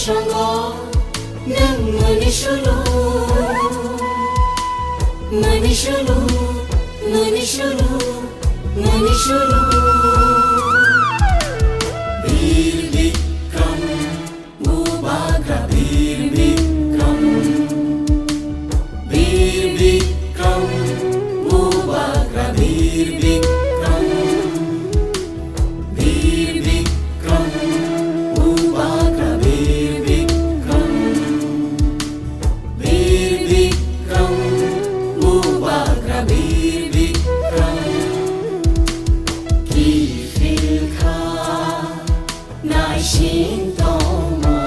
Boşango nang manishulu manishulu manishulu manishulu Bir bikram mubagra bir bikram mubagra bir bikram mubagra bir bikram mubagra bir bikram ki filkha nai shintoma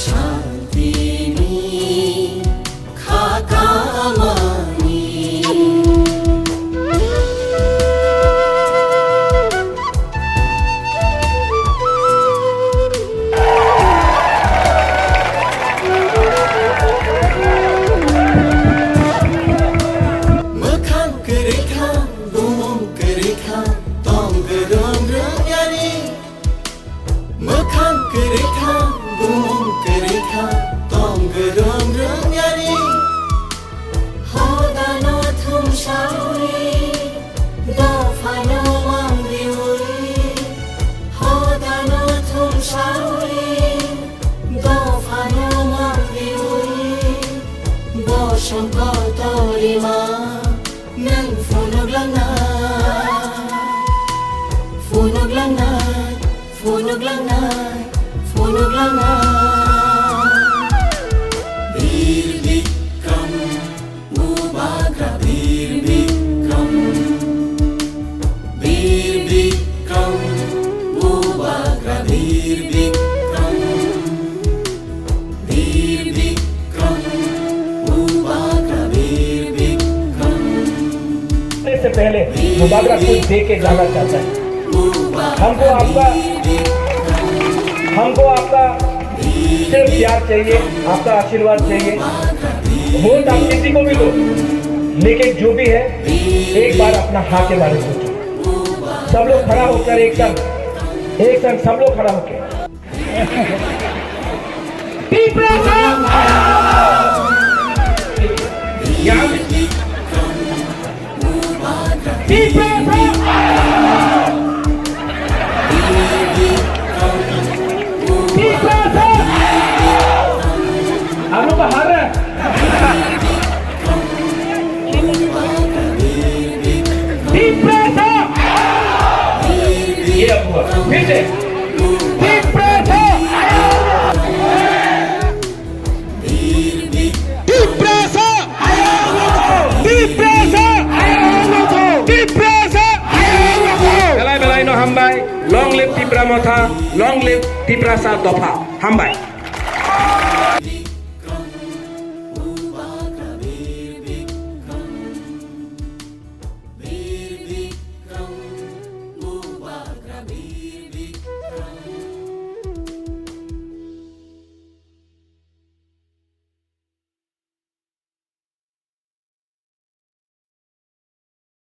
shantini khakamani Shangkotorima nang funog lang na funog lang na funog lang na funog lang na Bir bikram mubagra bir bikram mubagra bir bikram से पहले मुबारक कुछ दे के जाना चाहता है। हमको आपका सिर्फ प्यार चाहिए, आपका आशीर्वाद चाहिए। वोट आप किसी को भी दो, लेकिन जो भी है एक बार अपना हाँ के बारे में सोचो। सब लोग खड़ा होकर एक संग सब लोग खड़ा होकर आप लोग हार रहे हैं। ये अब हुआ फिर से Belai no hambai, long live Tipra Motha, long live Tipra Sa Dopa, hambai.